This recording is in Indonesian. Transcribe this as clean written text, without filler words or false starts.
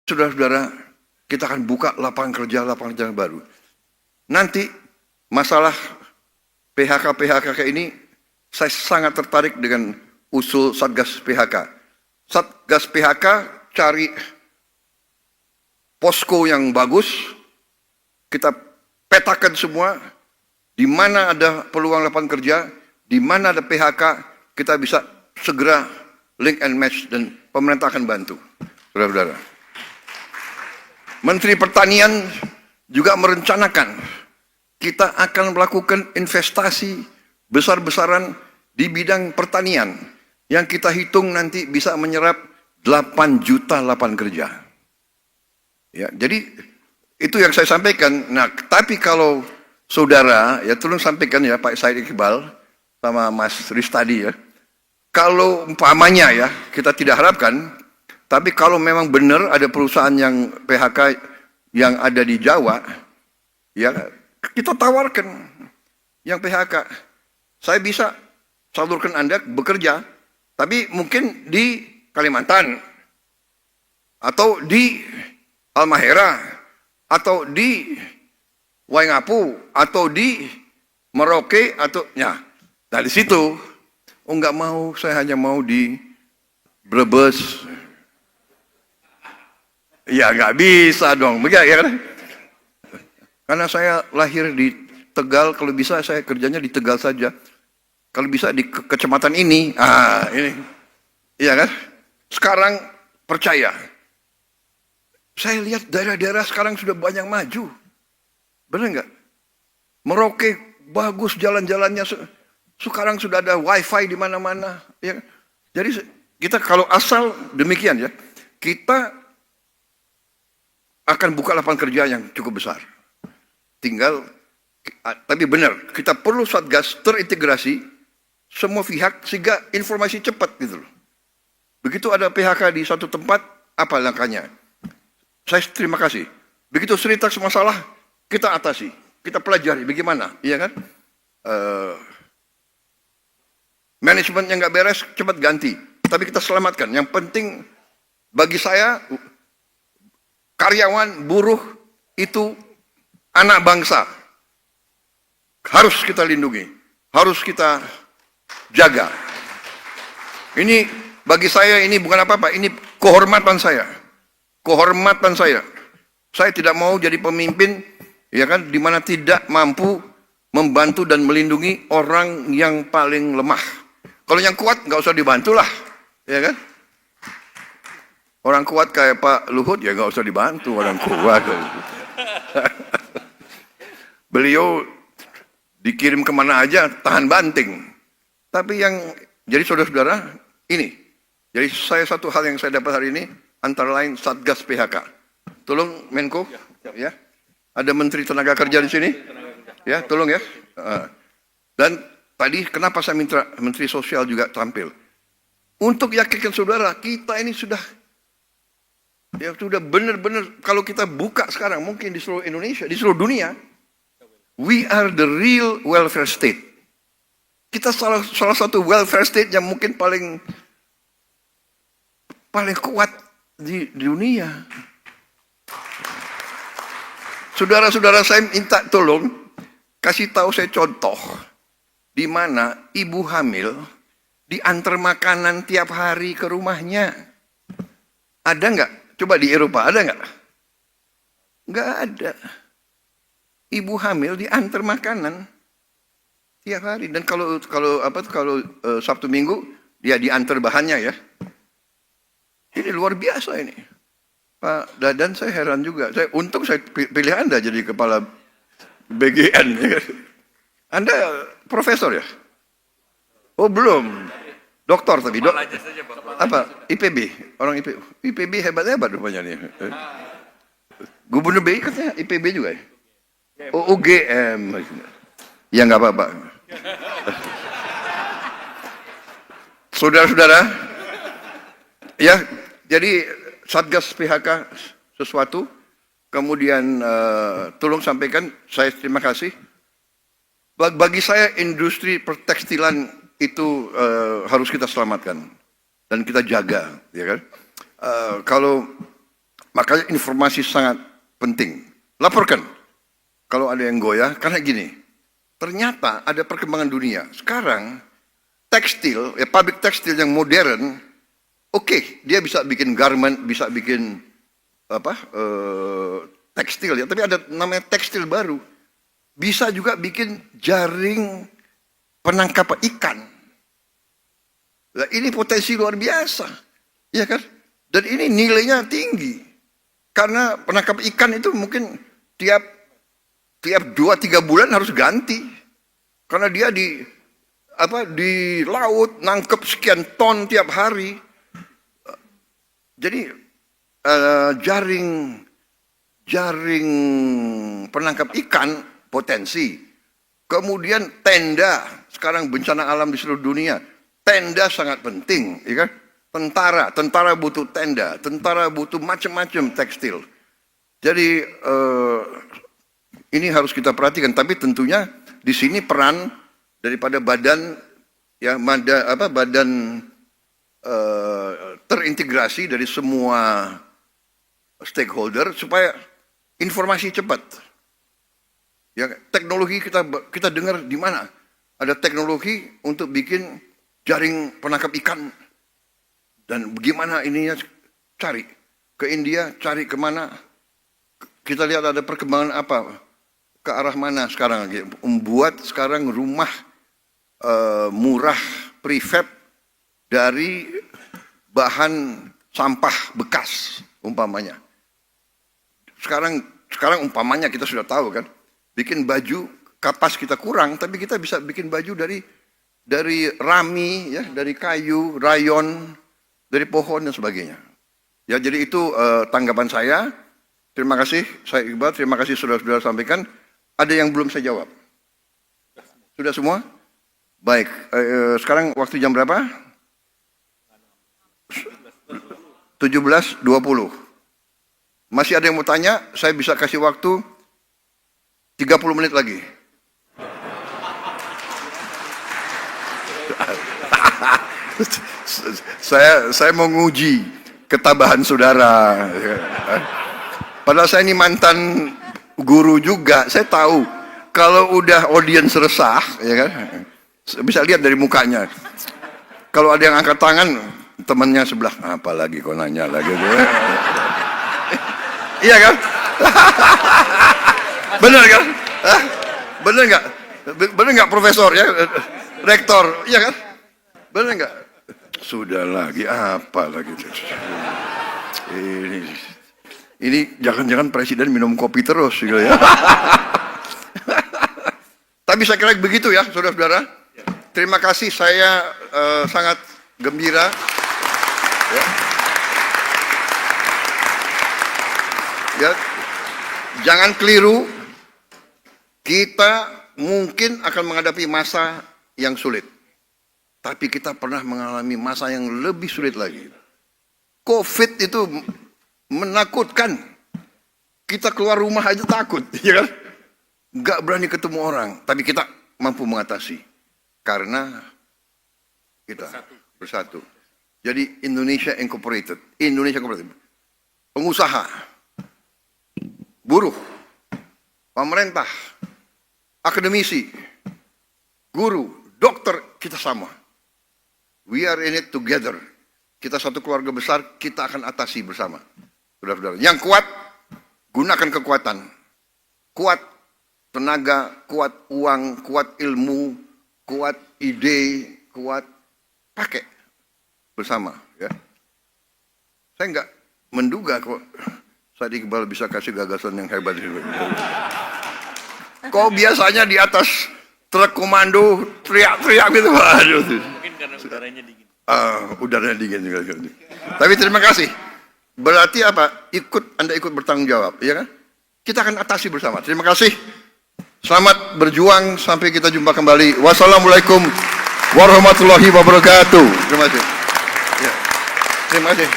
saudara-saudara, kita akan buka lapangan kerja yang baru. Nanti masalah PHK kayak ini, saya sangat tertarik dengan usul Satgas PHK. Satgas PHK cari posko yang bagus, kita petakan semua, di mana ada peluang lapangan kerja, di mana ada PHK, kita bisa segera link and match dan pemerintah akan bantu. Saudara-saudara. Menteri Pertanian juga merencanakan kita akan melakukan investasi besar-besaran di bidang pertanian yang kita hitung nanti bisa menyerap 8 juta lapangan kerja. Ya, jadi itu yang saya sampaikan. Nah, tapi kalau saudara, ya tolong sampaikan ya Pak Said Iqbal sama Mas Riz tadi ya. Kalau umpamanya ya, kita tidak harapkan, tapi kalau memang benar ada perusahaan yang PHK yang ada di Jawa, ya kita tawarkan yang PHK. Saya bisa salurkan Anda bekerja, tapi mungkin di Kalimantan, atau di Halmahera, atau di Waingapu, atau di Merauke, atau ya. Nah di situ, nggak mau, saya hanya mau di Brebes. Ya nggak bisa dong, begitu ya kan? Karena saya lahir di Tegal, kalau bisa saya kerjanya di Tegal saja. Kalau bisa di kecamatan ini, ini, iya kan? Sekarang percaya, saya lihat daerah-daerah sekarang sudah banyak maju, benar nggak? Merauke bagus jalan-jalannya, sekarang sudah ada wifi di mana-mana. Ya. Jadi kita kalau asal demikian ya, kita akan buka lapangan kerja yang cukup besar. Tinggal, tapi benar, kita perlu Satgas terintegrasi semua pihak sehingga informasi cepat gitu loh. Begitu ada PHK di satu tempat, apa langkahnya? Saya terima kasih. Begitu cerita masalah, kita atasi, kita pelajari bagaimana, iya kan? Manajemen yang nggak beres cepat ganti, tapi kita selamatkan. Yang penting bagi saya, karyawan, buruh itu anak bangsa. Harus kita lindungi, harus kita jaga. Ini bagi saya ini bukan apa-apa, ini kehormatan saya. Kehormatan saya. Saya tidak mau jadi pemimpin ya kan di mana tidak mampu membantu dan melindungi orang yang paling lemah. Kalau yang kuat nggak usah dibantulah, ya kan? Orang kuat kayak Pak Luhut ya nggak usah dibantu orang kuat. Beliau dikirim kemana aja tahan banting. Tapi yang jadi saudara-saudara ini, jadi saya satu hal yang saya dapat hari ini antara lain Satgas PHK. Tolong Menko, ya. Ada Menteri Tenaga Kerja di sini, ya tolong ya. Dan tadi kenapa saya minta Menteri Sosial juga tampil untuk yakinkan saudara kita ini sudah benar-benar kalau kita buka sekarang mungkin di seluruh Indonesia, di seluruh dunia, we are the real welfare state. Kita salah satu welfare state yang mungkin paling kuat di dunia. Saudara-saudara saya minta tolong kasih tahu saya contoh di mana ibu hamil diantar makanan tiap hari ke rumahnya. Ada nggak? Coba di Eropa ada nggak? Nggak ada. Ibu hamil diantar makanan tiap hari dan kalau Sabtu Minggu dia diantar bahannya ya. Ini luar biasa ini. Pak Dadan saya heran juga. Untung saya pilih Anda jadi kepala BGN. Anda profesor ya? Oh belum. Doktor tapi apa? IPB. Orang IPB hebat-hebat rupanya nih. Gubernur BI katanya IPB juga ya? Oh, UGM. Ya nggak apa-apa. Saudara-saudara, ya jadi Satgas PHK sesuatu, kemudian tolong sampaikan, saya terima kasih. Bagi saya industri pertekstilan itu harus kita selamatkan dan kita jaga, ya kan? Kalau Makanya informasi sangat penting. Laporkan kalau ada yang goyah, karena gini, ternyata ada perkembangan dunia. Sekarang tekstil, pabrik tekstil yang modern, oke, dia bisa bikin garment, bisa bikin tekstil ya, tapi ada namanya tekstil baru. Bisa juga bikin jaring penangkap ikan. Nah, ini potensi luar biasa, ya kan? Dan ini nilainya tinggi, karena penangkap ikan itu mungkin tiap 2-3 bulan harus ganti, karena dia di laut nangkep sekian ton tiap hari. Jadi jaring penangkap ikan potensi. Kemudian tenda, sekarang bencana alam di seluruh dunia, tenda sangat penting, ya kan? Tentara butuh tenda, tentara butuh macam-macam tekstil. Jadi ini harus kita perhatikan, tapi tentunya di sini peran daripada badan terintegrasi dari semua stakeholder supaya informasi cepat. Ya, teknologi kita dengar di mana ada teknologi untuk bikin jaring penangkap ikan, dan bagaimana ininya, cari ke India, cari kemana, kita lihat ada perkembangan apa, ke arah mana sekarang, membuat sekarang rumah murah prefab dari bahan sampah bekas umpamanya. Sekarang umpamanya kita sudah tahu kan, bikin baju kapas kita kurang, tapi kita bisa bikin baju dari rami, ya, dari kayu, rayon, dari pohon dan sebagainya. Ya, jadi itu tanggapan saya. Terima kasih, saya Iqbal. Terima kasih saudara-saudara sampaikan. Ada yang belum saya jawab? Sudah semua? Baik. Sekarang waktu jam berapa? 17.20. Masih ada yang mau tanya? Saya bisa kasih waktu 30 menit lagi. Saya mau nguji ketabahan saudara. Padahal saya ini mantan guru juga. Saya tahu kalau udah audiens resah, ya kan, bisa lihat dari mukanya. Kalau ada yang angkat tangan, temannya sebelah, apa lagi kau nanya lagi? Iya kan? Benar kan? Benar nggak? Benar nggak Profesor ya? Rektor, iya kan? Benar nggak? Sudah lagi apa lagi? Ini jangan-jangan presiden minum kopi terus, gitu ya? Tapi saya kira begitu ya, saudara-saudara. Terima kasih, saya sangat gembira. Ya. Ya, jangan keliru. Kita mungkin akan menghadapi masa yang sulit, tapi kita pernah mengalami masa yang lebih sulit lagi. COVID itu menakutkan. Kita keluar rumah aja takut, ya kan? Nggak berani ketemu orang, tapi kita mampu mengatasi karena kita bersatu. Jadi Indonesia Incorporated, pengusaha, buruh, pemerintah, akademisi, guru, dokter, kita sama. We are in it together. Kita satu keluarga besar, kita akan atasi bersama. Saudara-saudara, yang kuat, gunakan kekuatan. Kuat tenaga, kuat uang, kuat ilmu, kuat ide, kuat pakai bersama. Ya. Saya nggak menduga kok Said Iqbal bisa kasih gagasan yang hebat. Kok biasanya di atas truk komando teriak-teriak gitu. Aduh. Mungkin karena udaranya dingin. Udaranya dingin juga. Tapi terima kasih. Berarti apa? Anda ikut bertanggung jawab, ya kan? Kita akan atasi bersama. Terima kasih. Selamat berjuang sampai kita jumpa kembali. Wassalamualaikum warahmatullahi wabarakatuh. Terima kasih. Ya. Terima kasih.